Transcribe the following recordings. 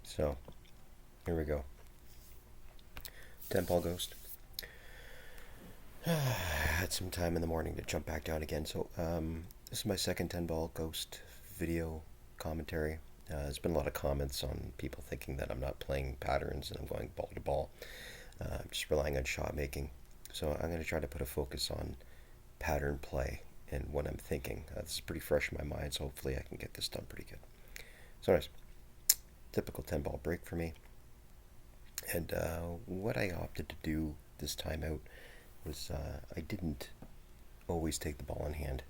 So, here we go. 10 ball ghost. I had some time in the morning to jump back down again. So, this is my second 10 ball ghost video commentary. There's been a lot of comments on people thinking that I'm not playing patterns and I'm going ball to ball. I'm just relying on shot making. So, I'm going to try to put a focus on pattern play and what I'm thinking. This is pretty fresh in my mind, so hopefully I can get this done pretty good. So, anyways, typical 10 ball break for me. And what I opted to do this time out was I didn't always take the ball in hand.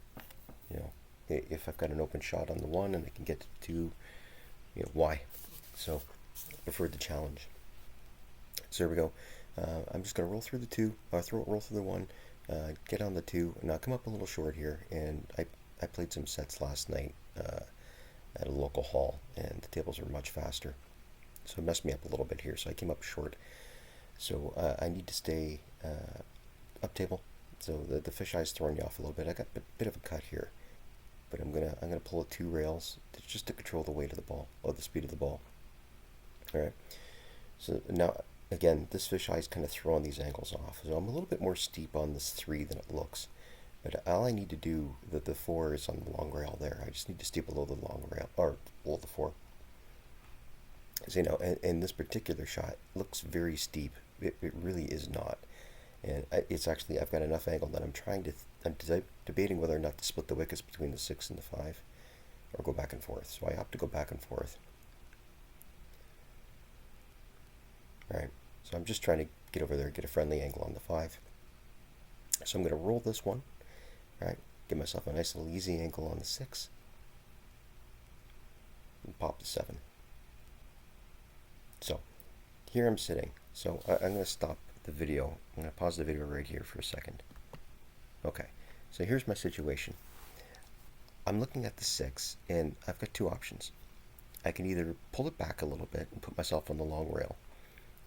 You know, if I've got an open shot on the one and I can get to the two, why? So I preferred the challenge. So here we go. I'm just going to roll through the two, roll through the one, get on the two, and I'll come up a little short here. And I played some sets last night at a local hall, and the tables were much faster. So it messed me up a little bit here. So I came up short. So I need to stay up table. So the fisheye's throwing you off a little bit. I got a bit of a cut here, but I'm gonna pull a two rails just to control the weight of the ball, or the speed of the ball. All right. So now again, this fisheye's kind of throwing these angles off. So I'm a little bit more steep on this three than it looks. But all I need to do, the four is on the long rail there. I just need to stay below the long rail, or below the four. So, and this particular shot looks very steep. It really is not. And it's actually, I've got enough angle that I'm debating whether or not to split the wickets between the 6 and the 5, or go back and forth. So I opt to go back and forth. Alright, so I'm just trying to get over there, get a friendly angle on the 5. So I'm going to roll this one. Alright, give myself a nice little easy angle on the 6. And pop the 7. So, here I'm sitting. So I'm going to stop the video. I'm going to pause the video right here for a second. Okay, so here's my situation. I'm looking at the 6, and I've got two options. I can either pull it back a little bit and put myself on the long rail,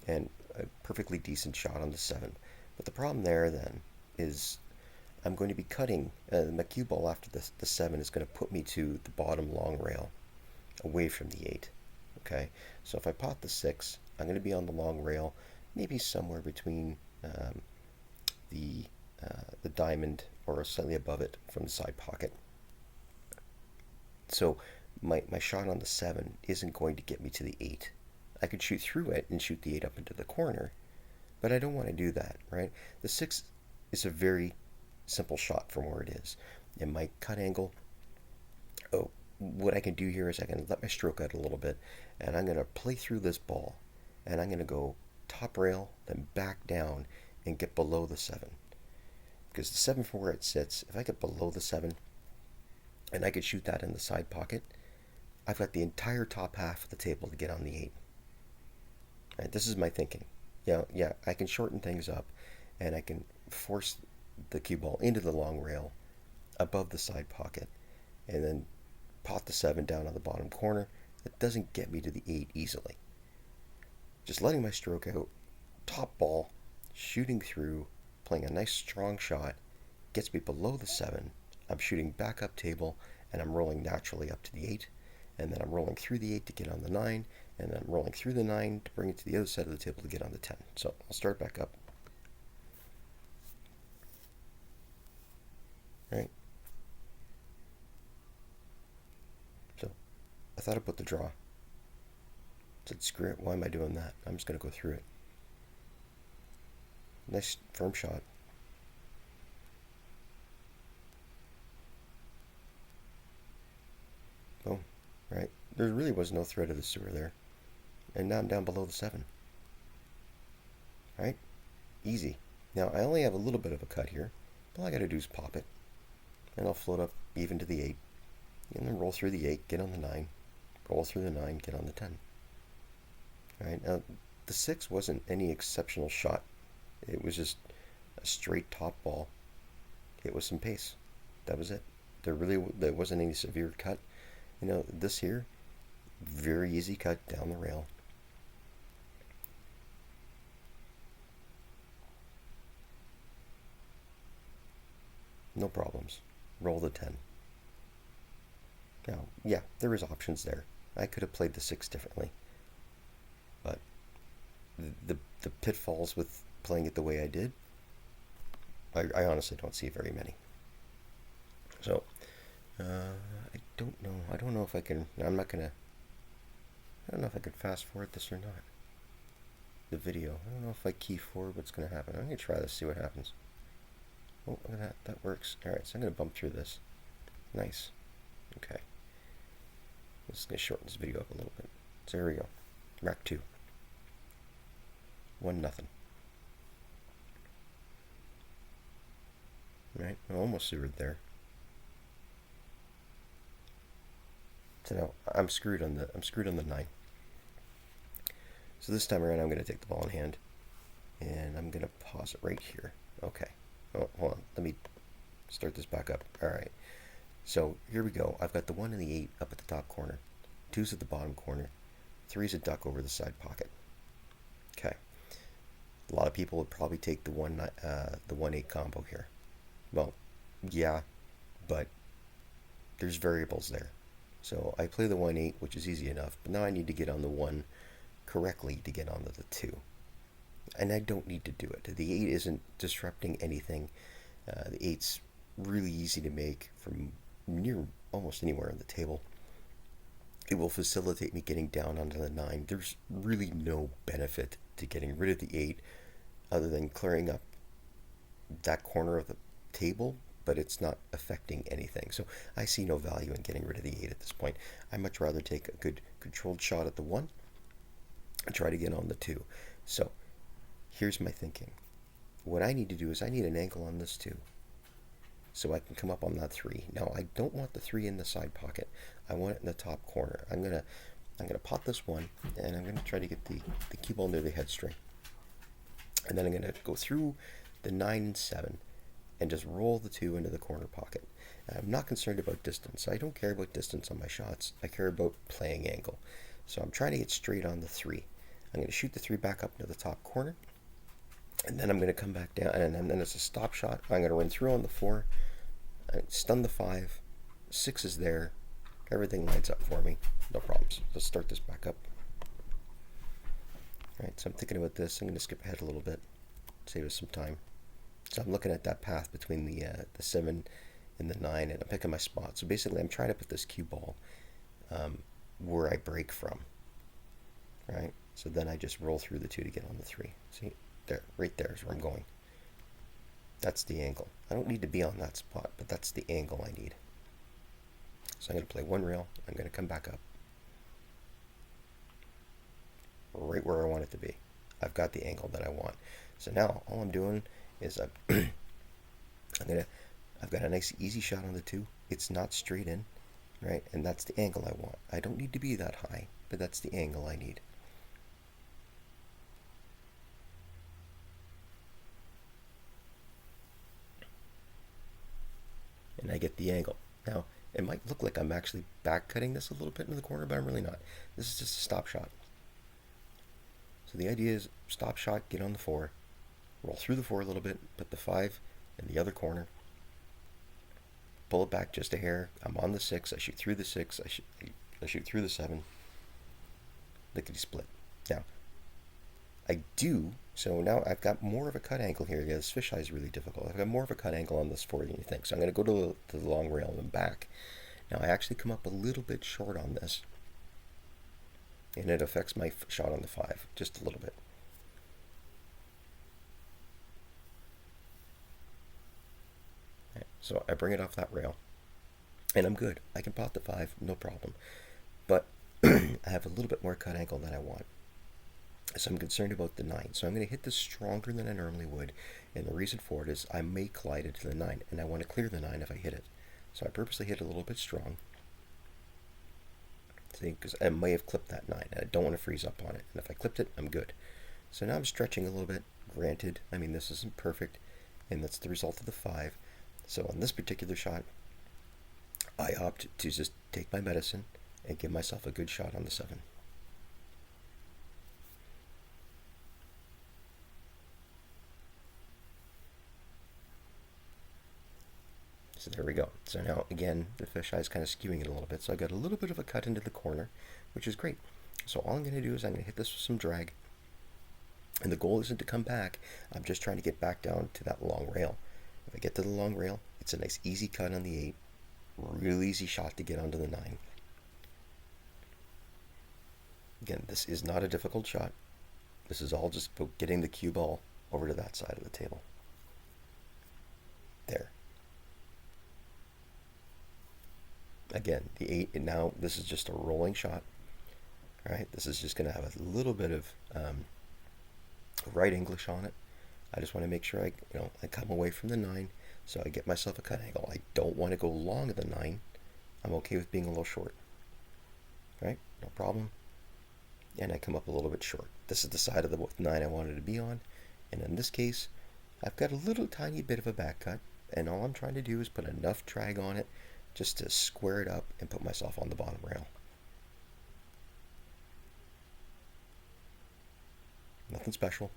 and a perfectly decent shot on the 7. But the problem there then is I'm going to be cutting, my cue ball after the 7 is going to put me to the bottom long rail, away from the 8. Okay, so if I pot the 6, I'm going to be on the long rail, maybe somewhere between the diamond or slightly above it from the side pocket. So my shot on the 7 isn't going to get me to the 8. I could shoot through it and shoot the 8 up into the corner, but I don't want to do that, right? The 6 is a very simple shot from where it is. And my cut angle, what I can do here is I can let my stroke out a little bit, and I'm going to play through this ball, and I'm going to go top rail, then back down, and get below the 7. Because the 7 from where it sits, if I get below the 7, and I could shoot that in the side pocket, I've got the entire top half of the table to get on the 8. Right, this is my thinking. Yeah, I can shorten things up, and I can force the cue ball into the long rail above the side pocket, and then pot the 7 down on the bottom corner. That doesn't get me to the 8 easily. Just letting my stroke out, top ball, shooting through, playing a nice strong shot, gets me below the 7. I'm shooting back up table, and I'm rolling naturally up to the 8, and then I'm rolling through the 8 to get on the 9, and then I'm rolling through the 9 to bring it to the other side of the table to get on the 10. So I'll start back up. Right. So I thought I'd put the draw. I said, screw it, why am I doing that? I'm just going to go through it. Nice firm shot. Boom. Right. There really was no threat of the sewer there. And now I'm down below the 7. Right? Easy. Now I only have a little bit of a cut here. All I got to do is pop it. And I'll float up even to the 8. And then roll through the 8, get on the 9. Roll through the 9, get on the 10. Right? Now, the 6 wasn't any exceptional shot. It was just a straight top ball. It was some pace. That was it. There wasn't any severe cut. This here, very easy cut down the rail. No problems. Roll the 10. Now, yeah, there is options there. I could have played the 6 differently. But the pitfalls with playing it the way I did, I honestly don't see very many. So I don't know. I don't know if I can. I'm not gonna. I don't know if I can fast forward this or not. The video. I don't know if I key forward what's gonna happen. I'm gonna try this. See what happens. Oh, look at that. That works. All right. So I'm gonna bump through this. Nice. Okay. This is gonna shorten this video up a little bit. So here we go. Rack 2. 1-0. Right. I'm almost zeroed there. So now I'm screwed on the 9. So this time around, I'm going to take the ball in hand, and I'm going to pause it right here. Okay. Oh, hold on. Let me start this back up. All right. So here we go. I've got the 1 and the 8 up at the top corner. 2's at the bottom corner. 3's a duck over the side pocket. Okay. A lot of people would probably take the 1-8 combo here. Well, yeah, but there's variables there. So I play the 1-8, which is easy enough, but now I need to get on the 1 correctly to get onto the 2. And I don't need to do it. The 8 isn't disrupting anything. The 8's really easy to make from near almost anywhere on the table. It will facilitate me getting down onto the 9. There's really no benefit to getting rid of the 8 other than clearing up that corner of the table, but it's not affecting anything. So I see no value in getting rid of the 8 at this point. I'd much rather take a good controlled shot at the 1 and try to get on the 2. So here's my thinking. What I need to do is I need an angle on this 2 so I can come up on that 3. Now I don't want the 3 in the side pocket. I want it in the top corner. I'm gonna pot this 1, and I'm gonna try to get the cue ball near the head string. And then I'm gonna go through the 9 and 7 and just roll the 2 into the corner pocket. I'm not concerned about distance. I don't care about distance on my shots. I care about playing angle. So I'm trying to get straight on the 3. I'm going to shoot the 3 back up into the top corner, and then I'm going to come back down, and then it's a stop shot. I'm going to run through on the 4, stun the 5, 6 is there, everything lines up for me, no problems. Let's start this back up. Alright, so I'm thinking about this. I'm going to skip ahead a little bit, save us some time. So I'm looking at that path between the 7 and the 9, and I'm picking my spot. So basically I'm trying to put this cue ball where I break from, right? So then I just roll through the 2 to get on the 3. See, there, right there is where I'm going. That's the angle. I don't need to be on that spot, but that's the angle I need. So I'm going to play 1 rail. I'm going to come back up right where I want it to be. I've got the angle that I want. So now all I'm doing is I've got a nice easy shot on the 2. It's not straight in, right? And that's the angle I want. I don't need to be that high, but that's the angle I need. And I get the angle. Now, it might look like I'm actually back cutting this a little bit into the corner, but I'm really not. This is just a stop shot. So the idea is stop shot, get on the 4, roll through the 4 a little bit, put the 5 in the other corner, pull it back just a hair. I'm on the 6. I shoot through the 6. I shoot through the 7. Lickety split. Now, I do. So now I've got more of a cut angle here. Yeah, this fisheye is really difficult. I've got more of a cut angle on this 4 than you think. So I'm going to go to the long rail and back. Now I actually come up a little bit short on this, and it affects my shot on the 5 just a little bit. Okay, so I bring it off that rail, and I'm good. I can pot the 5, no problem. But I have a little bit more cut angle than I want. So I'm concerned about the 9. So I'm going to hit this stronger than I normally would. And the reason for it is I may collide it to the 9, and I want to clear the 9 if I hit it. So I purposely hit it a little bit strong. See, because I may have clipped that 9, and I don't want to freeze up on it. And if I clipped it, I'm good. So now I'm stretching a little bit. Granted, I mean, this isn't perfect, and that's the result of the 5. So on this particular shot, I opt to just take my medicine and give myself a good shot on the 7. So there we go. So now, again, the fisheye is kind of skewing it a little bit. So I got a little bit of a cut into the corner, which is great. So all I'm going to do is I'm going to hit this with some drag. And the goal isn't to come back. I'm just trying to get back down to that long rail. If I get to the long rail, it's a nice easy cut on the 8. Real easy shot to get onto the 9. Again, this is not a difficult shot. This is all just about getting the cue ball over to that side of the table. There. Again, the 8, and now this is just a rolling shot. All right, this is just going to have a little bit of right English on it. I just want to make sure I come away from the 9, so I get myself a cut angle. I don't want to go long at the 9. I'm okay with being a little short. Right, no problem. And I come up a little bit short. This is the side of the 9 I wanted to be on, and in this case, I've got a little tiny bit of a back cut, and all I'm trying to do is put enough drag on it just to square it up and put myself on the bottom rail. Nothing special.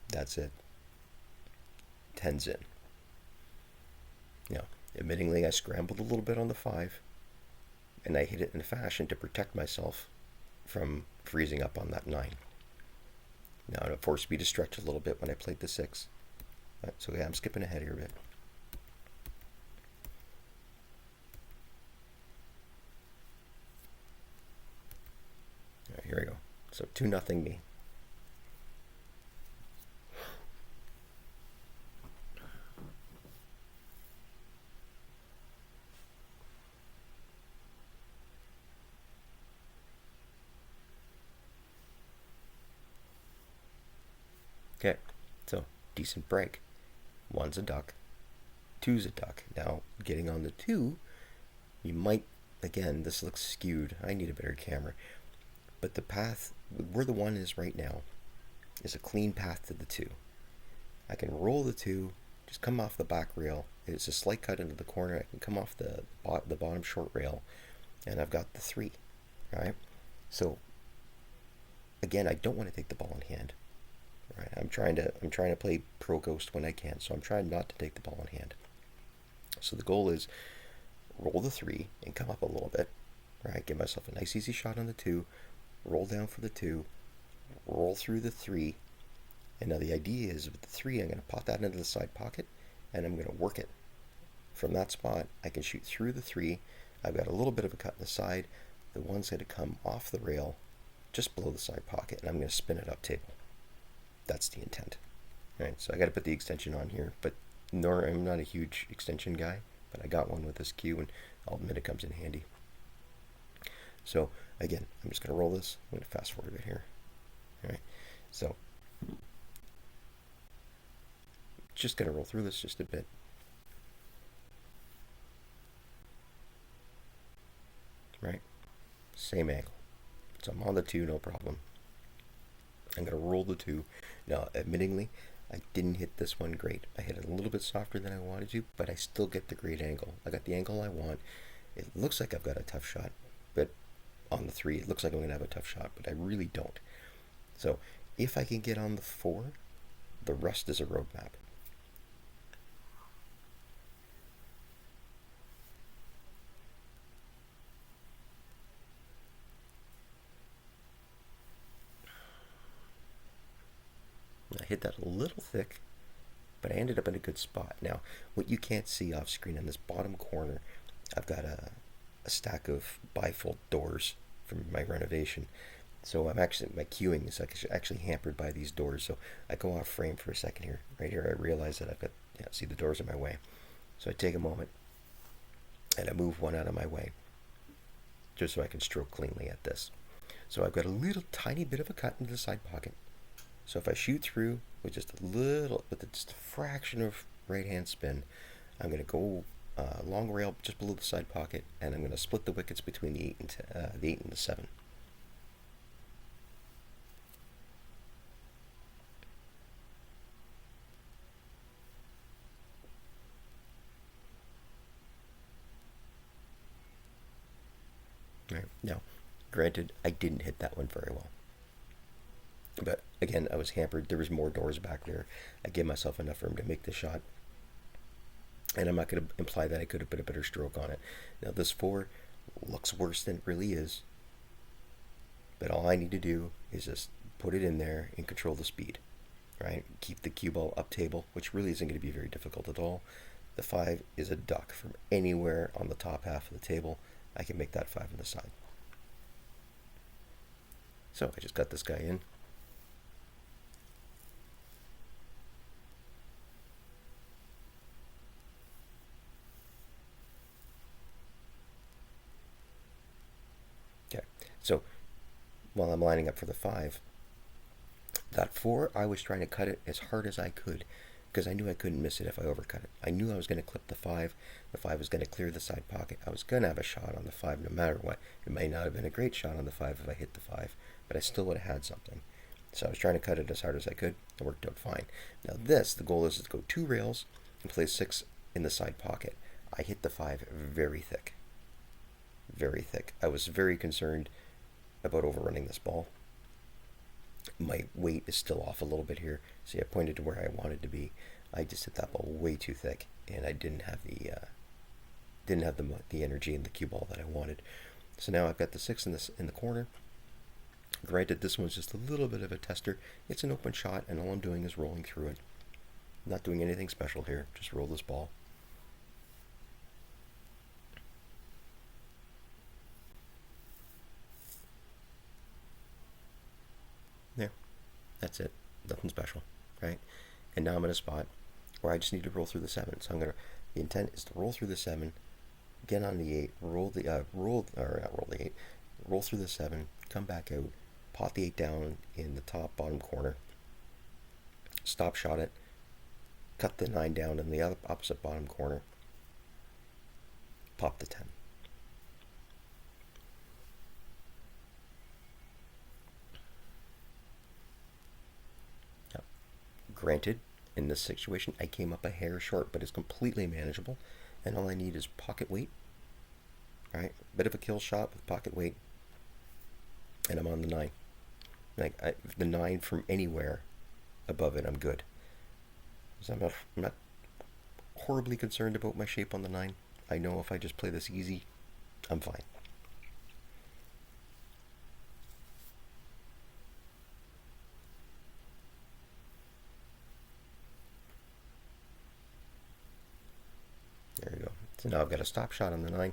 That's it. 10's in. Now, admittingly, I scrambled a little bit on the 5, and I hit it in a fashion to protect myself from freezing up on that 9. Now, it forced me to stretch a little bit when I played the 6. So yeah, I'm skipping ahead here a bit. All right, here we go. So 2-0 me. Okay, so decent break. 1's a duck, 2's a duck. Now, getting on the 2, you might, again, this looks skewed. I need a better camera. But the path, where the 1 is right now, is a clean path to the 2. I can roll the 2, just come off the back rail. It's a slight cut into the corner. I can come off the bottom short rail, and I've got the 3, right? So, again, I don't want to take the ball in hand. Right, I'm trying to play pro ghost when I can, so I'm trying not to take the ball in hand. So the goal is roll the 3 and come up a little bit. Right, give myself a nice easy shot on the 2, roll down for the 2, roll through the 3, and now the idea is with the 3, I'm going to pop that into the side pocket, and I'm going to work it. From that spot, I can shoot through the 3. I've got a little bit of a cut in the side. The 1's going to come off the rail, just below the side pocket, and I'm going to spin it up table. That's the intent. All right, so I got to put the extension on here, but I'm not a huge extension guy, but I got one with this cue, and I'll admit it comes in handy. So again, I'm just going to roll this. I'm going to fast forward a bit here. All right, so just going to roll through this just a bit. Right, same angle. So I'm on the 2, no problem. I'm going to roll the 2. Now, admittingly, I didn't hit this one great. I hit it a little bit softer than I wanted to, but I still get the great angle. I got the angle I want. It looks like I've got a tough shot, but on the 3, it looks like I'm going to have a tough shot, but I really don't. So, if I can get on the 4, the rest is a roadmap. I hit that a little thick, but I ended up in a good spot. Now, what you can't see off screen in this bottom corner, I've got a stack of bifold doors from my renovation. So my cueing is actually hampered by these doors. So I go off frame for a second here. Right here, I realize that I've got, see the doors in my way. So I take a moment and I move one out of my way, just so I can stroke cleanly at this. So I've got a little tiny bit of a cut into the side pocket. So if I shoot through with just just a fraction of right hand spin, I'm going to go long rail just below the side pocket, and I'm going to split the wickets between the 8 and the 7. Right. Now, granted, I didn't hit that one very well. But again, I was hampered. There was more doors back there. I gave myself enough room to make the shot. And I'm not going to imply that I could have put a better stroke on it. Now, this 4 looks worse than it really is. But all I need to do is just put it in there and control the speed, right? Keep the cue ball up table, which really isn't going to be very difficult at all. The 5 is a duck from anywhere on the top half of the table. I can make that 5 on the side. So I just got this guy in. Okay, so while I'm lining up for the 5, that 4, I was trying to cut it as hard as I could because I knew I couldn't miss it if I overcut it. I knew I was going to clip the 5. The 5 was going to clear the side pocket. I was going to have a shot on the 5 no matter what. It may not have been a great shot on the 5 if I hit the 5, but I still would have had something. So I was trying to cut it as hard as I could. It worked out fine. Now the goal is to go 2 rails and place 6 in the side pocket. I hit the 5 very thick. Very thick. I was very concerned about overrunning this ball. My weight is still off a little bit here. See, I pointed to where I wanted to be. I just hit that ball way too thick, and I didn't have the energy in the cue ball that I wanted. So now I've got the 6 in the corner. Granted, this one's just a little bit of a tester. It's an open shot, and all I'm doing is rolling through it. I'm not doing anything special here. Just roll this ball. There. That's it. Nothing special, right? And now I'm in a spot where I just need to roll through the 7. So the intent is to roll through the 7, get on the 8, roll through the 7, come back out, pot the 8 down in the top bottom corner, stop shot it, cut the 9 down in the opposite bottom corner, pop the 10. Granted, in this situation, I came up a hair short, but it's completely manageable, and all I need is pocket weight. Right, bit of a kill shot with pocket weight, and I'm on the 9. The 9 from anywhere above it, I'm good. So I'm not horribly concerned about my shape on the 9. I know if I just play this easy, I'm fine. There you go. So now I've got a stop shot on the 9.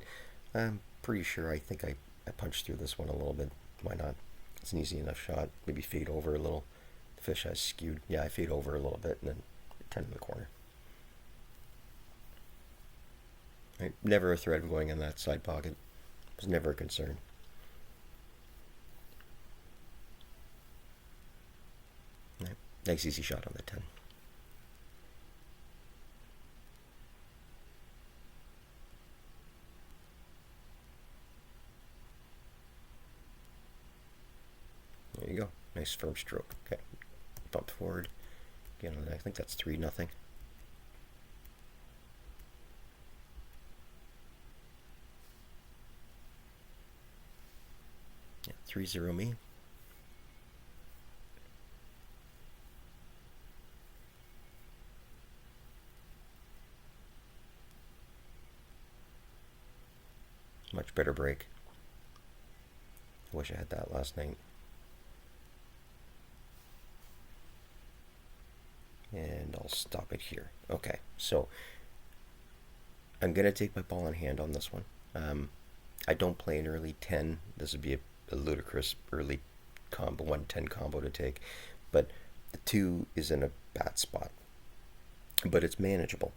I'm pretty sure I think I punched through this one a little bit. Why not? It's an easy enough shot. Maybe fade over a little. The fish has skewed. Yeah, I fade over a little bit and then turn in the corner. Right? Never a threat going in that side pocket. It was never a concern. Right? Nice easy shot on the 10. There you go. Nice firm stroke. Okay. Bumped forward. Again, I think that's 3-0. Yeah, 3-0 me. Much better break. I wish I had that last night. And I'll stop it here. Okay, so I'm going to take my ball in hand on this one. I don't play an early 10. This would be a ludicrous early combo, 1-10 combo to take. But the 2 is in a bad spot. But it's manageable.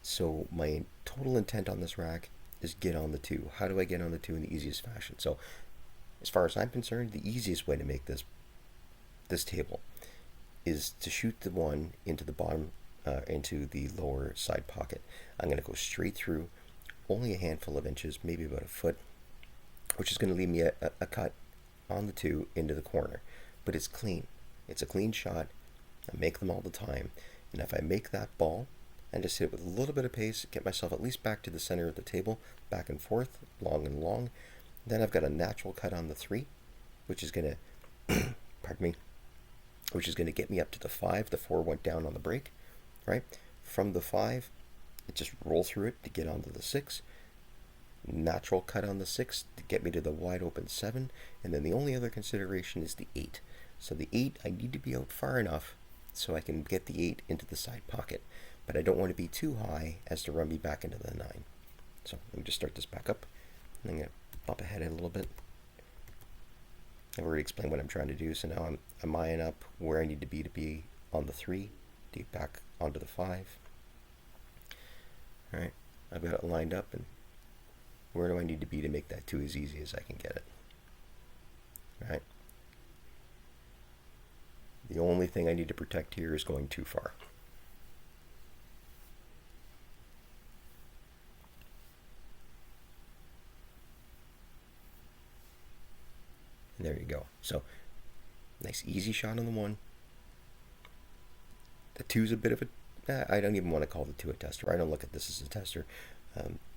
So my total intent on this rack is get on the 2. How do I get on the 2 in the easiest fashion? So as far as I'm concerned, the easiest way to make this table is to shoot the 1 into the bottom, into the lower side pocket. I'm going to go straight through, only a handful of inches, maybe about a foot, which is going to leave me a cut on the 2 into the corner. But it's clean. It's a clean shot. I make them all the time. And if I make that ball and just hit it with a little bit of pace, get myself at least back to the center of the table, back and forth, long and long, then I've got a natural cut on the 3, which is going to, pardon me, which is going to get me up to the 5. The 4 went down on the break, right? From the 5, it just roll through it to get onto the 6. natural cut on the 6 to get me to the wide open 7, and then the only other consideration is the 8. So the 8, I need to be out far enough so I can get the 8 into the side pocket, but I don't want to be too high as to run me back into the 9. So let me just start this back up. I'm going to bump ahead a little bit. I've already explained what I'm trying to do, so now I'm eyeing up where I need to be on the 3, to get back onto the 5. Alright, I've got it lined up, and where do I need to be to make that 2 as easy as I can get it? Alright. The only thing I need to protect here is going too far. And there you go. So, nice easy shot on the 1. The 2's a bit of a... I don't even want to call the 2 a tester. I don't look at this as a tester.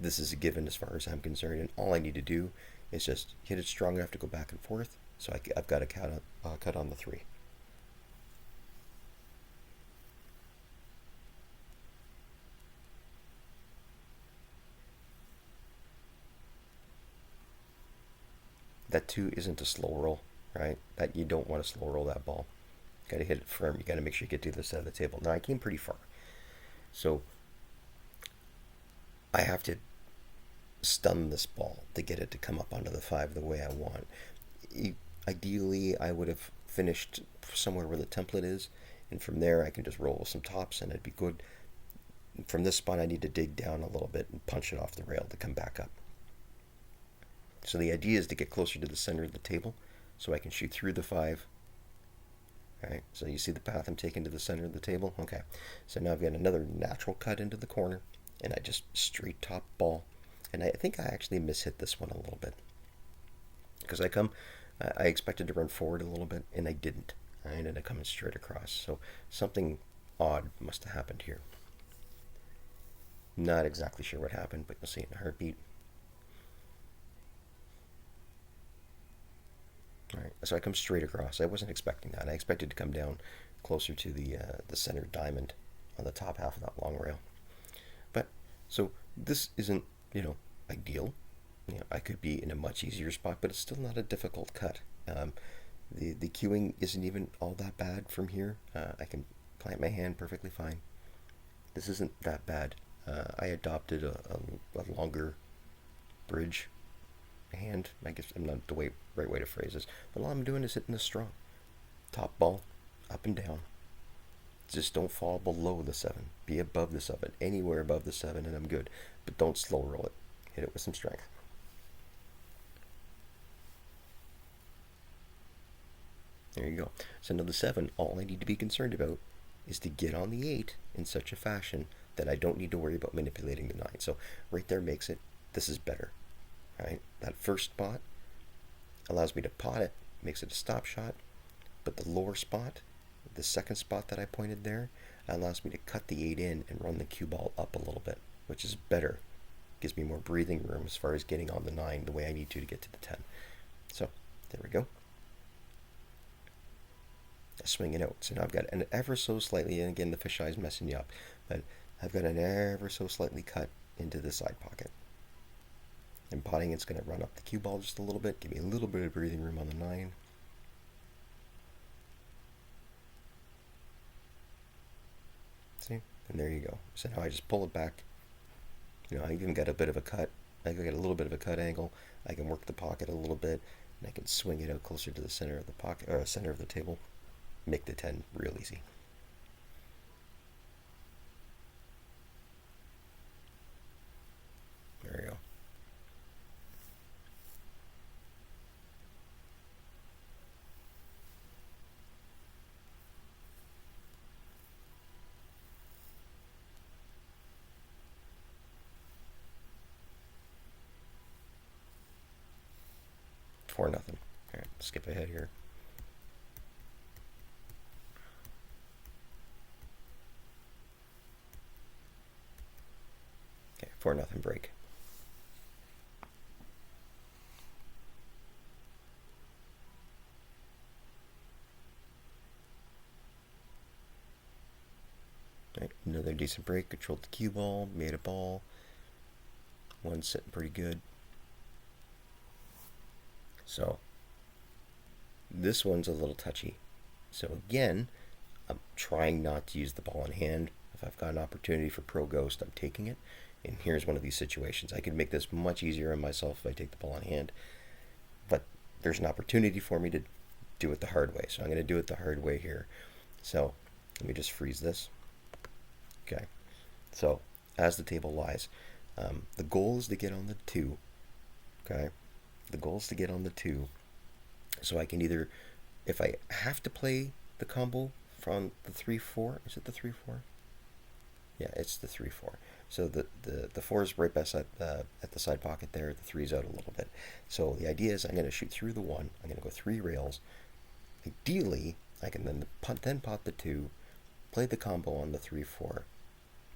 This is a given as far as I'm concerned, and all I need to do is just hit it strong enough to go back and forth. So I've got a cut on the 3. That 2 isn't a slow roll, right? That you don't want to slow roll that ball. You got to hit it firm. You got to make sure you get to the side of the table. Now I came pretty far, so I have to stun this ball to get it to come up onto the 5 the way I want. Ideally, I would have finished somewhere where the template is, and from there I can just roll with some tops and it'd be good. From this spot I need to dig down a little bit and punch it off the rail to come back up. So the idea is to get closer to the center of the table so I can shoot through the 5. Alright, so you see the path I'm taking to the center of the table? Okay, so now I've got another natural cut into the corner, and I just straight top ball. And I think I actually mishit this one a little bit. Because I expected to run forward a little bit, and I didn't. I ended up coming straight across. So something odd must have happened here. Not exactly sure what happened, but you'll see it in a heartbeat. Alright, so I come straight across. I wasn't expecting that. I expected to come down closer to the center diamond on the top half of that long rail. But, so this isn't, ideal. I could be in a much easier spot, but it's still not a difficult cut. The cueing isn't even all that bad from here. I can plant my hand perfectly fine. This isn't that bad. I adopted a longer bridge hand. I guess I'm not the right way to phrase this, but all I'm doing is hitting this strong. Top ball, up and down. Just don't fall below the 7. Be above the 7. Anywhere above the 7 and I'm good. But don't slow roll it. Hit it with some strength. There you go. So now the 7, all I need to be concerned about is to get on the 8 in such a fashion that I don't need to worry about manipulating the 9. So right there makes it, this is better. Right? That first spot allows me to pot it, makes it a stop shot, but the lower spot, the second spot that I pointed there, allows me to cut the 8 in and run the cue ball up a little bit, which is better. Gives me more breathing room as far as getting on the 9 the way I need to get to the 10. So, there we go. Swing it out. So now I've got an ever so slightly, and again the fisheye is messing you up, but I've got an ever so slightly cut into the side pocket. And potting, it's going to run up the cue ball just a little bit, give me a little bit of breathing room on the 9. See? And there you go. So now I just pull it back. I even got a bit of a cut. I got a little bit of a cut angle. I can work the pocket a little bit, and I can swing it out closer to the center of the pocket, or center of the table. Make the 10 real easy. There you go. For nothing. Alright, skip ahead here. Okay, 4-0 break. Right, another decent break. Controlled the cue ball, made a ball. One's sitting pretty good. So this one's a little touchy. So again, I'm trying not to use the ball in hand. If I've got an opportunity for Pro Ghost, I'm taking it. And here's one of these situations. I could make this much easier on myself if I take the ball in hand. But there's an opportunity for me to do it the hard way. So I'm going to do it the hard way here. So let me just freeze this. Okay. So as the table lies, the goal is to get on the 2. Okay. The goal is to get on the 2. So I can either, if I have to play the combo from the 3-4, is it the 3-4? Yeah, it's the 3-4. So the 4 is right beside at the side pocket there. The 3 is out a little bit. So the idea is I'm going to shoot through the 1. I'm going to go 3 rails. Ideally, I can then pot the 2, play the combo on the 3-4,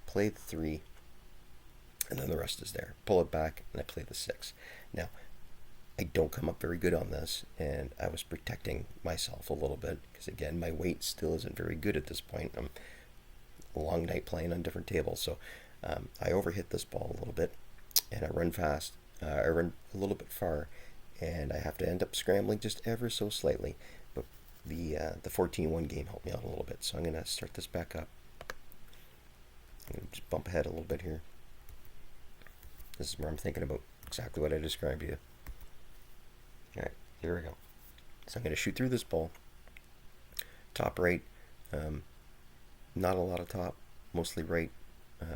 play the 3, and then the rest is there. Pull it back, and I play the 6. Now, I don't come up very good on this, and I was protecting myself a little bit, because again, my weight still isn't very good at this point. I'm a long night playing on different tables, so I overhit this ball a little bit, and I run fast. I run a little bit far, and I have to end up scrambling just ever so slightly. But the 14-1 game helped me out a little bit, so I'm going to start this back up. I'm going to just bump ahead a little bit here. This is where I'm thinking about exactly what I described to you. Alright, here we go. So I'm going to shoot through this ball. Top right. Not a lot of top. Mostly right.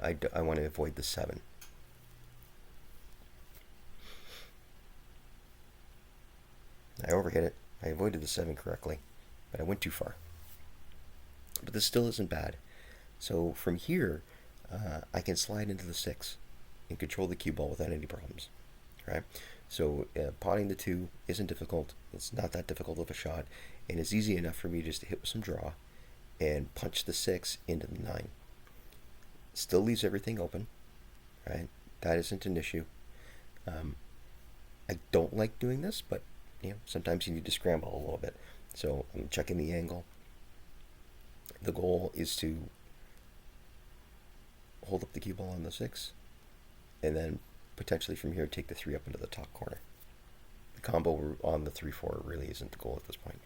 I want to avoid the 7. I overhit it. I avoided the 7 correctly, but I went too far. But this still isn't bad. So from here, I can slide into the 6 and control the cue ball without any problems. Right? So potting the 2 isn't difficult. It's not that difficult of a shot, and it's easy enough for me just to hit with some draw and punch the 6 into the 9. Still leaves everything open. Right? That isn't an issue. I don't like doing this, but sometimes you need to scramble a little bit. So I'm checking the angle. The goal is to hold up the cue ball on the 6, and then potentially from here take the 3 up into the top corner. The combo on the 3-4 really isn't the goal at this point.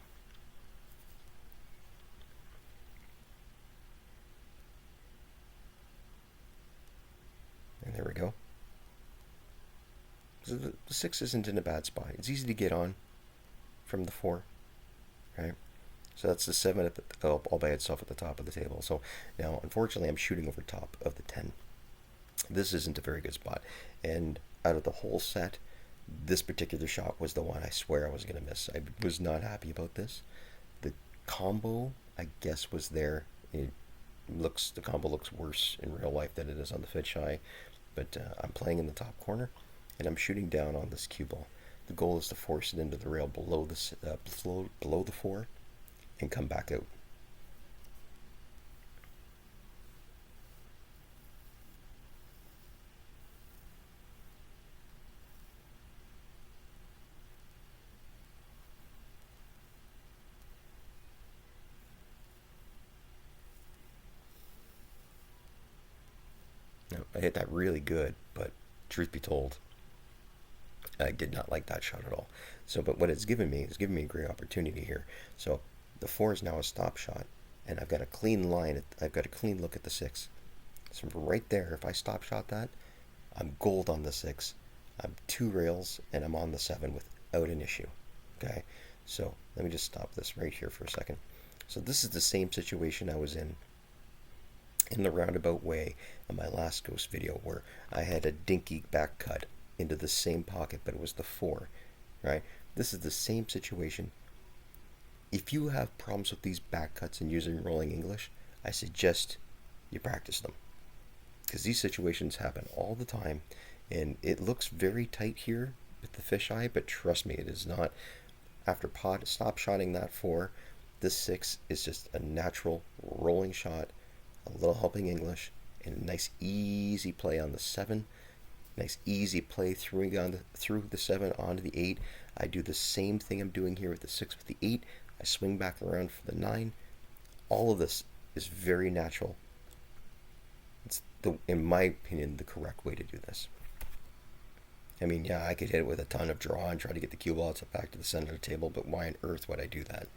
And there we go. So the 6 isn't in a bad spot. It's easy to get on from the 4, right? So that's the 7 at all by itself at the top of the table. So now, unfortunately, I'm shooting over top of the 10. This isn't a very good spot. And out of the whole set, this particular shot was the one I swear I was going to miss. I was not happy about this. The combo, I guess, was there. The combo looks worse in real life than it is on the fisheye. But I'm playing in the top corner, and I'm shooting down on this cue ball. The goal is to force it into the rail below the 4 and come back out. Now, I hit that really good, but truth be told, I did not like that shot at all. So, but what it's given me is giving me a great opportunity here. So the 4 is now a stop shot, and I've got a clean line. I've got a clean look at the 6. So right there, if I stop shot that, I'm gold on the 6. I'm 2 rails, and I'm on the 7 without an issue. Okay, so let me just stop this right here for a second. So this is the same situation I was in the roundabout way in my last ghost video, where I had a dinky back cut into the same pocket, but it was the 4, right? This is the same situation. If you have problems with these back cuts and using rolling English, I suggest you practice them, because these situations happen all the time, and it looks very tight here with the fisheye, but trust me, it is not. After stop shotting that 4, this 6 is just a natural rolling shot, a little helping English, and a nice easy play on the 7. Nice easy play through the 7 onto the 8. I do the same thing I'm doing here with the 6 with the 8. I swing back around for the 9. All of this is very natural. It's, in my opinion, the correct way to do this. I mean, yeah, I could hit it with a ton of draw and try to get the cue ball back to the center of the table, but why on earth would I do that?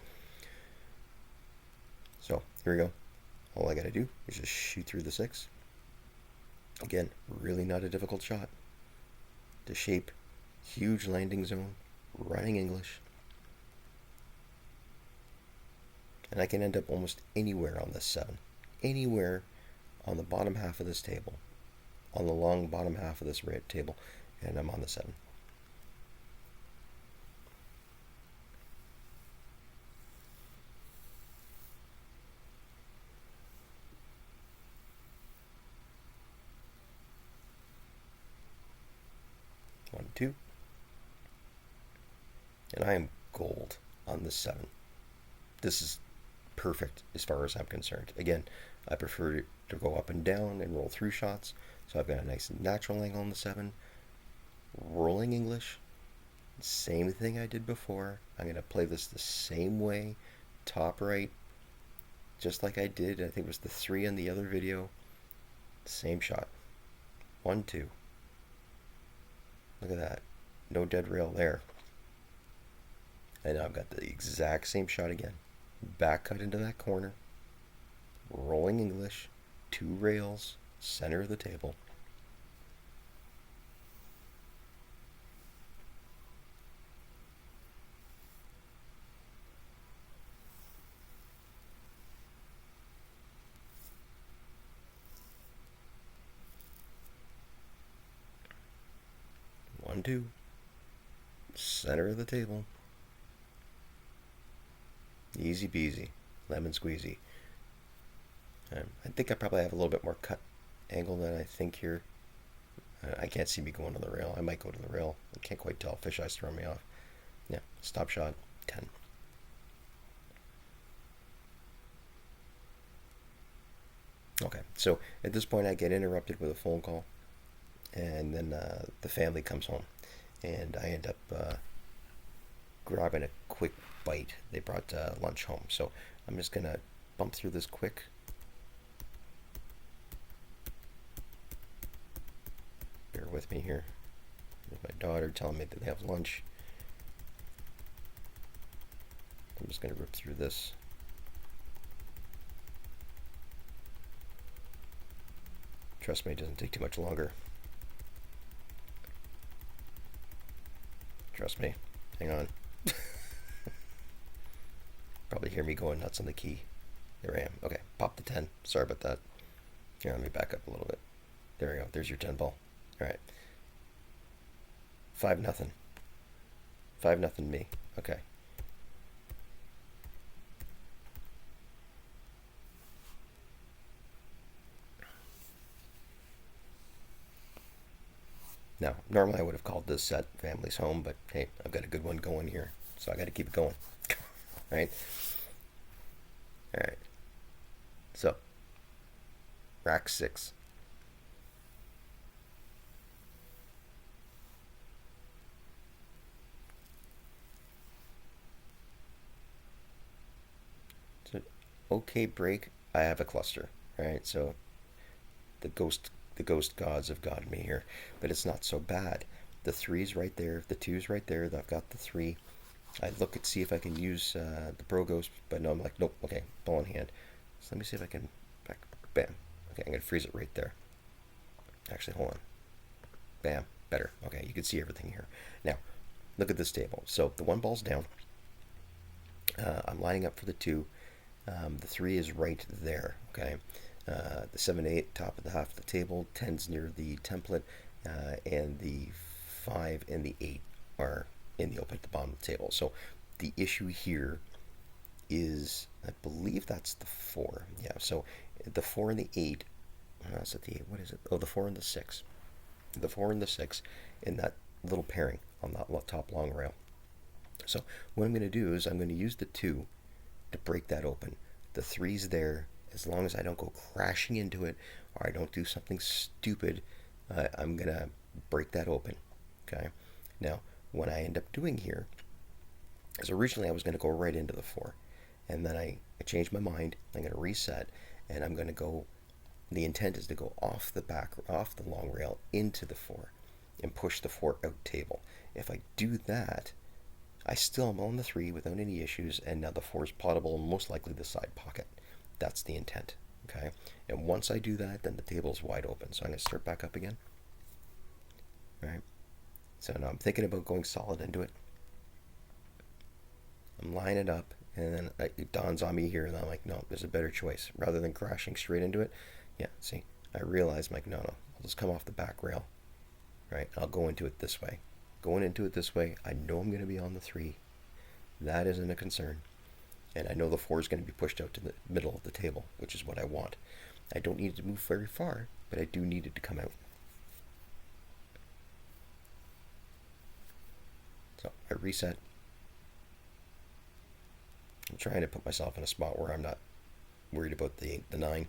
So here we go. All I gotta do is just shoot through the 6. Again, really not a difficult shot. The shape, huge landing zone, running English, and I can end up almost anywhere on this 7. Anywhere on the bottom half of this table, on the long bottom half of this red table, and I'm on the 7. One, two, and I am gold on this 7. This is perfect as far as I'm concerned. Again, I prefer to go up and down and roll through shots, so I've got a nice natural angle on the 7. Rolling English, same thing I did before. I'm going to play this the same way, top right, just like I did. I think it was the 3 on the other video. Same shot. 1, 2. Look at that. No dead rail there. And now I've got the exact same shot again. Back cut into that corner. Rolling English. 2 rails. Center of the table. One, two. Center of the table. Easy peasy. Lemon squeezy. I think I probably have a little bit more cut angle than I think here. I can't see me going to the rail. I might go to the rail. I can't quite tell. Fisheyes throwing me off. Yeah, stop shot, 10. Okay, so at this point I get interrupted with a phone call, and then the family comes home, and I end up grabbing a quick bite. They brought lunch home, so I'm just gonna bump through this quick. Bear with me here. There's my daughter telling me that they have lunch. I'm just gonna rip through this. Trust me, it doesn't take too much longer. Trust me. Hang on. Probably hear me going nuts on the key. There I am. Okay, pop the 10. Sorry about that. Here, let me back up a little bit. There we go. There's your 10 ball. All right. 5-0. 5-0 me. Okay. Now, normally I would have called this set Family's Home, but hey, I've got a good one going here, so I got to keep it going. Right? All right. So, rack 6. So, okay break. I have a cluster. All right. So the ghost gods have gotten me here, but it's not so bad. The 3's right there. The 2's right there. I've got the 3. I look and see if I can use the Pro Ghost, but no, I'm like, nope. Okay, ball in hand. So let me see if I can. Bam. Okay, I'm gonna freeze it right there. Actually, hold on. Bam. Better. Okay, you can see everything here. Now, look at this table. So the 1 ball's down. I'm lining up for the 2. The 3 is right there. Okay. The 7-8 top of the half of the table. 10's near the template, and the 5 and the 8 are in the open at the bottom of the table. So the issue here is, I believe that's the 4. Yeah, so the 4 and the 8. Is it the 8? What is it? Oh, the 4 and the 6. The 4 and the 6 in that little pairing on that top long rail. So what I'm going to do is I'm going to use the 2 to break that open. The 3's there. As long as I don't go crashing into it or I don't do something stupid, I'm going to break that open. Okay. Now, what I end up doing here is originally I was going to go right into the 4. And then I changed my mind. I'm going to reset, and I'm going to go. The intent is to go off the long rail into the 4. and push the 4 out table. If I do that, I still am on the 3 without any issues, and now the 4 is potable and most likely the side pocket. That's the intent. Okay, and once I do that, then the table is wide open. So I'm going to start back up again. All right. So now I'm thinking about going solid into it. I'm lining it up, and then it dawns on me here, and I'm like, no, there's a better choice. Rather than crashing straight into it, yeah, see, I realize, I'm like, no, I'll just come off the back rail, right? I'll go into it this way. Going into it this way, I know I'm going to be on the 3. That isn't a concern. And I know the 4 is going to be pushed out to the middle of the table, which is what I want. I don't need it to move very far, but I do need it to come out. So I reset. I'm trying to put myself in a spot where I'm not worried about the 9.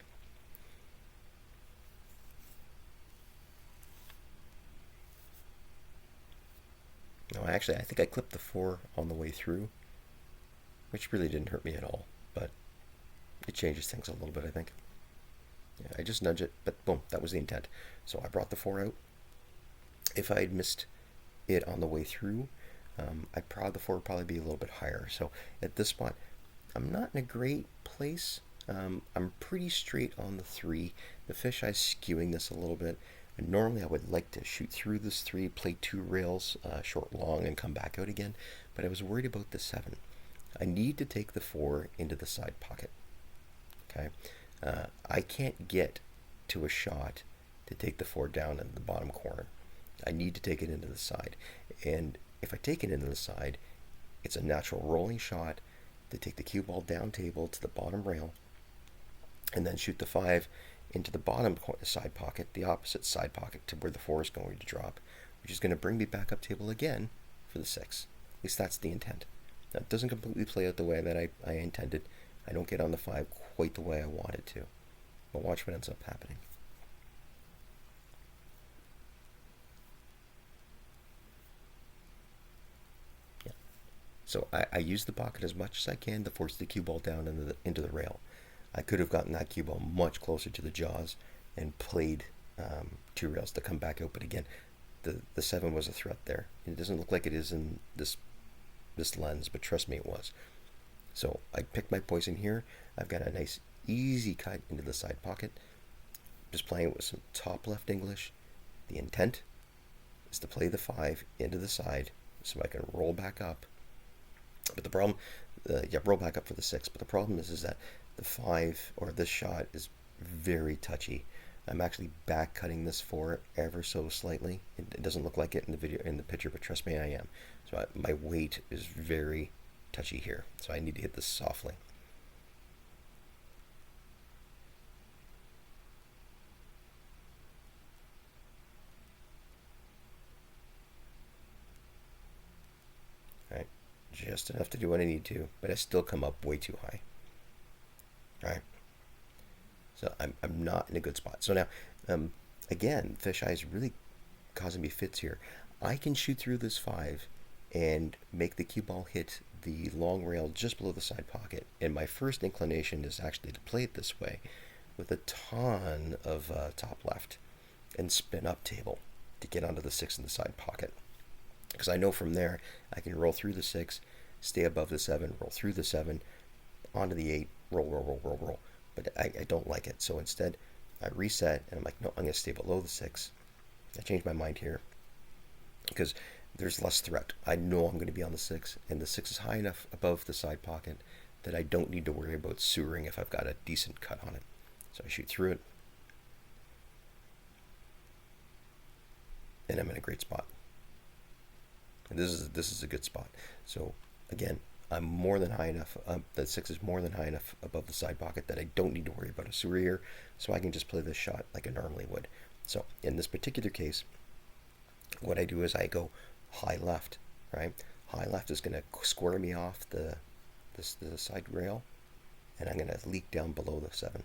No, actually, I think I clipped the 4 on the way through, which really didn't hurt me at all, but it changes things a little bit, I think. Yeah, I just nudge it, but boom, that was the intent. So I brought the 4 out. If I had missed it on the way through, the 4 would probably be a little bit higher. So at this spot, I'm not in a great place. I'm pretty straight on the 3. The fisheye's skewing this a little bit. And normally I would like to shoot through this 3, play 2 rails, short, long, and come back out again. But I was worried about the 7. I need to take the 4 into the side pocket. Okay, I can't get to a shot to take the 4 down in the bottom corner. I need to take it into the side. And if I take it into the side, it's a natural rolling shot to take the cue ball down table to the bottom rail and then shoot the 5 into the bottom side pocket, the opposite side pocket to where the 4 is going to drop, which is going to bring me back up table again for the 6. At least that's the intent. Now, it doesn't completely play out the way that I intended. I don't get on the 5 quite the way I wanted to. But watch what ends up happening. Yeah. So I use the pocket as much as I can to force the cue ball down into the rail. I could have gotten that cue ball much closer to the jaws and played 2 rails to come back out. But again, the 7 was a threat there. It doesn't look like it is in this lens, but trust me, it was. So I picked my poison here. I've got a nice easy cut into the side pocket. Just playing with some top left English. The intent is to play the 5 into the side so I can roll back up. But the problem, roll back up for the 6. But the problem is that the 5 or this shot is very touchy. I'm actually back cutting this 4 ever so slightly. It doesn't look like it in the picture, but trust me, I am. So my weight is very touchy here. So I need to hit this softly. All right, just enough to do what I need to, but I still come up way too high. All right. So I'm not in a good spot. So now, again, fisheye is really causing me fits here. I can shoot through this 5 and make the cue ball hit the long rail just below the side pocket. And my first inclination is actually to play it this way with a ton of top left and spin up table to get onto the 6 in the side pocket. Because I know from there I can roll through the 6, stay above the 7, roll through the 7, onto the 8, roll. But I don't like it. So instead, I reset and I'm like, no, I'm going to stay below the 6. I changed my mind here because there's less threat. I know I'm going to be on the 6, and the 6 is high enough above the side pocket that I don't need to worry about sewering if I've got a decent cut on it. So I shoot through it, and I'm in a great spot. And this is a good spot. So again, I'm more than high enough. The 6 is more than high enough above the side pocket that I don't need to worry about a sewer here, so I can just play this shot like I normally would. So in this particular case, what I do is I go high left, right? High left is going to square me off the side rail, and I'm going to leak down below the 7.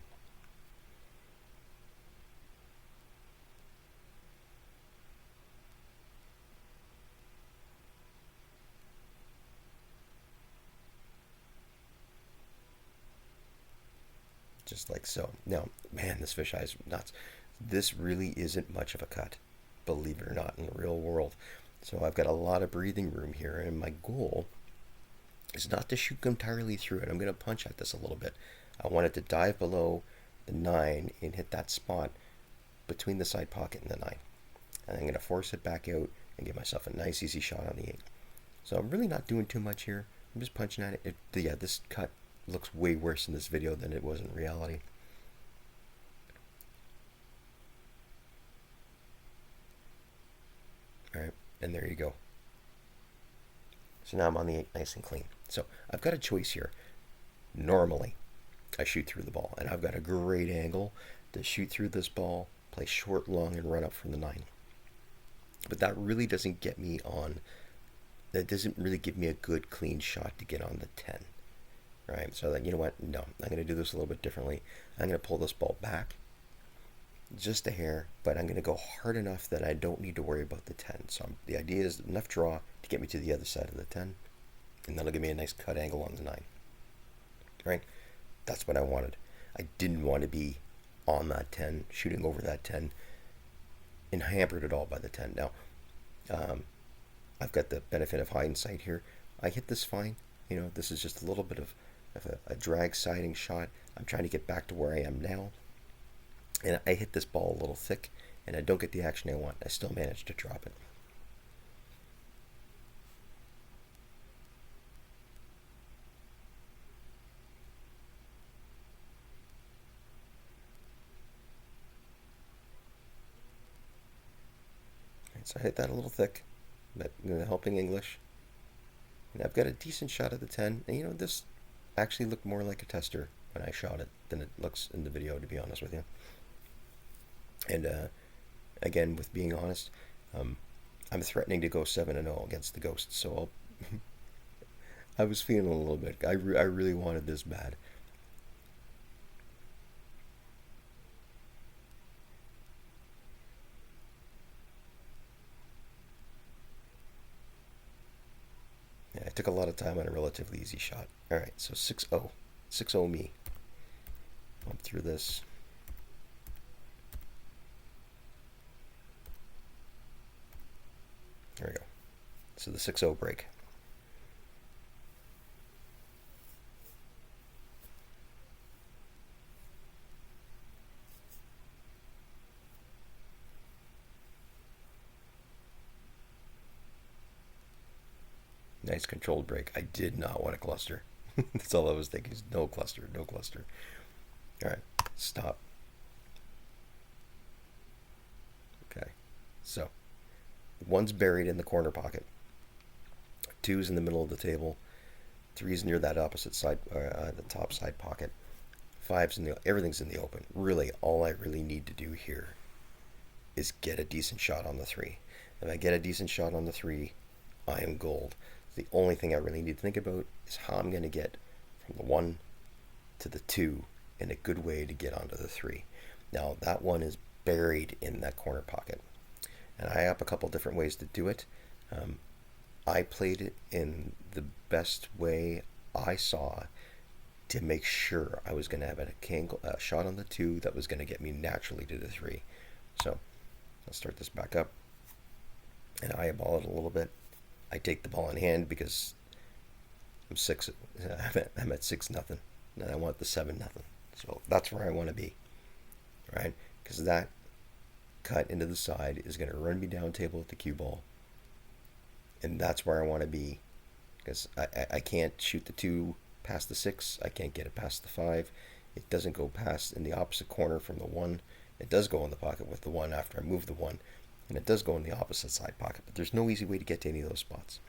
Just like so. Now, man, this fisheye is nuts. This really isn't much of a cut. believe it or not, in the real world. So I've got a lot of breathing room here, and my goal is not to shoot entirely through it. I'm going to punch at this a little bit. I want it to dive below the 9 and hit that spot between the side pocket and the 9. And I'm going to force it back out and give myself a nice easy shot on the 8. So I'm really not doing too much here. I'm just punching at it. Yeah, this cut looks way worse in this video than it was in reality. Alright, and there you go. So now I'm on the 8 nice and clean. So I've got a choice here. Normally, I shoot through the ball, and I've got a great angle to shoot through this ball, play short, long, and run up from the 9. But that really doesn't get me on, that doesn't really give me a good clean shot to get on the 10. Right, so that, you know what, no, I'm going to do this a little bit differently. I'm going to pull this ball back just a hair, but I'm going to go hard enough that I don't need to worry about the 10. So the idea is enough draw to get me to the other side of the 10, and that'll give me a nice cut angle on the 9. Right, that's what I wanted. I didn't want to be on that 10, shooting over that 10, and hampered it all by the 10. Now, I've got the benefit of hindsight here. I hit this fine. You know, this is just a little bit of a drag siding shot. I'm trying to get back to where I am now. And I hit this ball a little thick, and I don't get the action I want. I still manage to drop it. Right, so I hit that a little thick, but helping English. And I've got a decent shot at the 10. And you know, this actually looked more like a tester when I shot it than it looks in the video, to be honest with you. And again, with being honest, I'm threatening to go 7-0 against the Ghosts, so I was feeling a little bit. I really wanted this bad. Yeah, I took a lot of time on a relatively easy shot. All right, so 6-0. 6-0 me. I'm through this. There we go. So the 6-0 break. Nice controlled break. I did not want a cluster. That's all I was thinking. No cluster, no cluster. All right, stop. Okay, so 1's buried in the corner pocket. 2's in the middle of the table. 3's near that opposite side, the top side pocket. 5's in the, everything's in the open. Really, all I really need to do here is get a decent shot on the 3. If I get a decent shot on the 3, I am gold. The only thing I really need to think about is how I'm going to get from the 1 to the 2 in a good way to get onto the 3. Now, that 1 is buried in that corner pocket. And I have a couple different ways to do it. I played it in the best way I saw to make sure I was going to have a shot on the 2 that was going to get me naturally to the 3. So I'll start this back up and eyeball it a little bit. I take the ball in hand because I'm at 6-0, and I want the 7-0. So that's where I want to be, right? Because that cut into the side is going to run me down table with the cue ball, and that's where I want to be. Because I can't shoot the 2 past the 6. I can't get it past the 5. It doesn't go past in the opposite corner from the 1. It does go in the pocket with the 1 after I move the 1. And it does go in the opposite side pocket, but there's no easy way to get to any of those spots.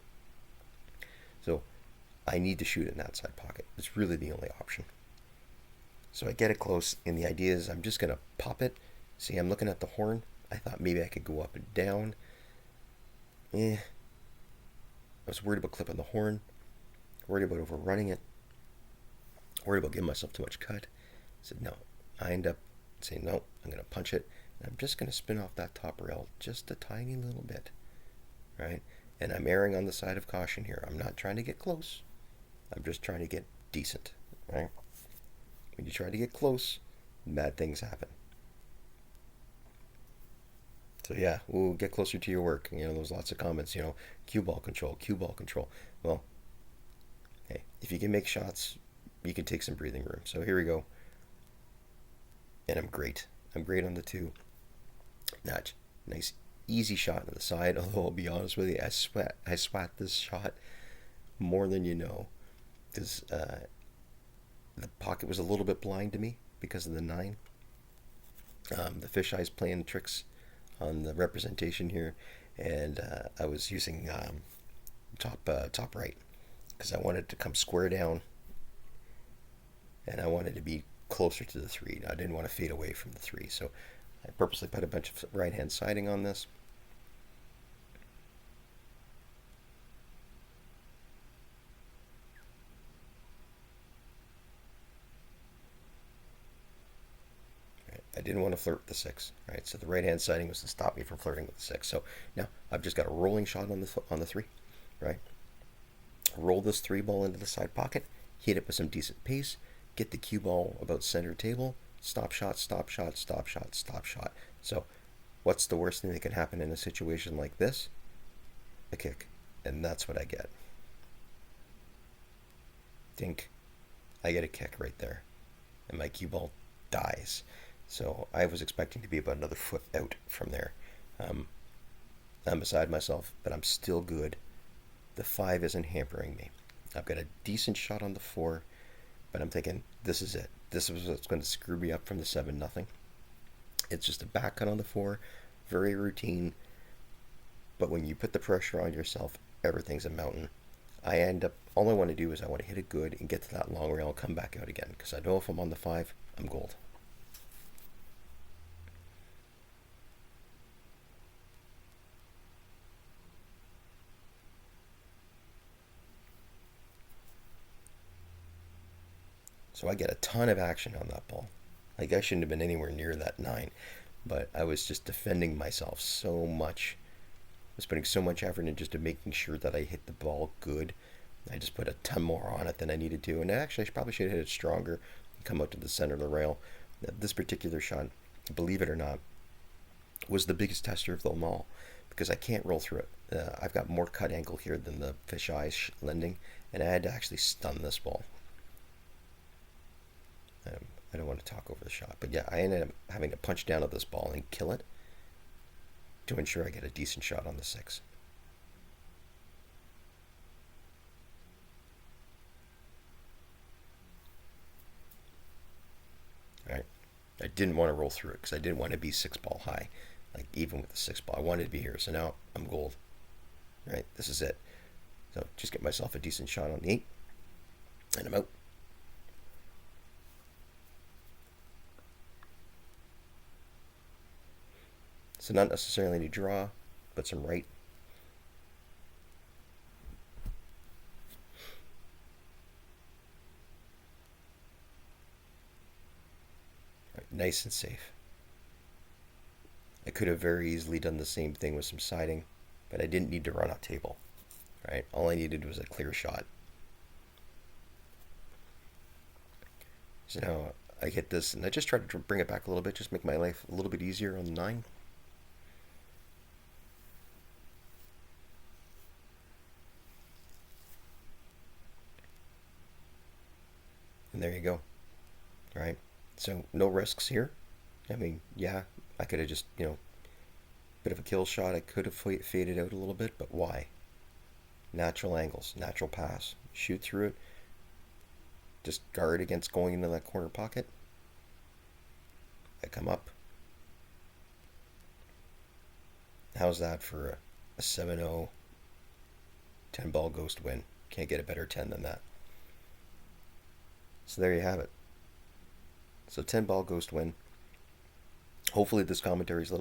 So I need to shoot in that side pocket. It's really the only option. So I get it close, and the idea is I'm just going to pop it. See, I'm looking at the horn. I thought maybe I could go up and down. I was worried about clipping the horn, worried about overrunning it, worried about giving myself too much cut. I said no. I end up saying no, I'm going to punch it. I'm just going to spin off that top rail just a tiny little bit, right? And I'm erring on the side of caution here. I'm not trying to get close. I'm just trying to get decent, right? When you try to get close, bad things happen. So yeah, we'll get closer to your work. You know, there was lots of comments. You know, cue ball control, cue ball control. Well, hey, if you can make shots, you can take some breathing room. So here we go, and I'm great. I'm great on the two. Notch, nice, easy shot on the side. Although I'll be honest with you, I sweat this shot more than you know, because the pocket was a little bit blind to me because of the nine. The fisheye's playing tricks on the representation here, and I was using top right because I wanted to come square down, and I wanted to be closer to the three. I didn't want to fade away from the three, so I purposely put a bunch of right hand siding on this. I didn't want to flirt with the six, right? So the right hand siding was to stop me from flirting with the six. So now I've just got a rolling shot on the three, right? Roll this three ball into the side pocket, hit it with some decent pace, get the cue ball about center table, stop shot, stop shot, stop shot, stop shot. So what's the worst thing that can happen in a situation like this? A kick. And that's what I get. Dink. I get a kick right there. And my cue ball dies. So I was expecting to be about another foot out from there. Um, I'm beside myself, but I'm still good. The five isn't hampering me. I've got a decent shot on the four, but I'm thinking this is it. This is what's going to screw me up from the 7-0. It's just a back cut on the four, very routine. But when you put the pressure on yourself, everything's a mountain. I end up, all I want to do is I want to hit it good and get to that long rail and come back out again. Because I know if I'm on the five, I'm gold. So I get a ton of action on that ball. Like I shouldn't have been anywhere near that nine, but I was just defending myself so much. I was putting so much effort into just making sure that I hit the ball good. I just put a ton more on it than I needed to, and actually I probably should have hit it stronger, come out to the center of the rail. This particular shot, believe it or not, was the biggest tester of them all because I can't roll through it. I've got more cut angle here than the fisheye lending, and I had to actually stun this ball. I don't want to talk over the shot, but yeah, I ended up having to punch down at this ball and kill it to ensure I get a decent shot on the six. All right, I didn't want to roll through it because I didn't want to be six ball high, like even with the six ball. I wanted to be here, so now I'm gold. Right, this is it. So just get myself a decent shot on the eight, and I'm out. So not necessarily any draw, but some right. Right, nice and safe. I could have very easily done the same thing with some siding, but I didn't need to run a table. Right, all I needed was a clear shot. So now I get this, and I just try to bring it back a little bit, just make my life a little bit easier on the nine. And there you go. Right? So no risks here. I mean, yeah, I could have just, bit of a kill shot. I could have faded out a little bit, but why? Natural angles, natural pass. Shoot through it. Just guard against going into that corner pocket. I come up. How's that for a 7-0 10 ball ghost win? Can't get a better 10 than that. So there you have it. So 10 ball ghost win. Hopefully this commentary is um,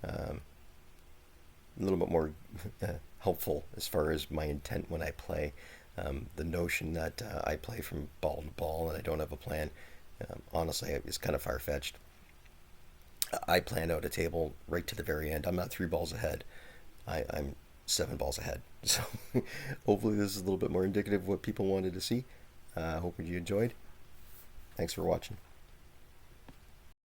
a little bit more helpful as far as my intent when I play. The notion that I play from ball to ball and I don't have a plan, honestly, is kind of far fetched. I plan out a table right to the very end. I'm not 3 balls ahead. I'm 7 balls ahead. So hopefully this is a little bit more indicative of what people wanted to see. I hope you enjoyed. Thanks for watching.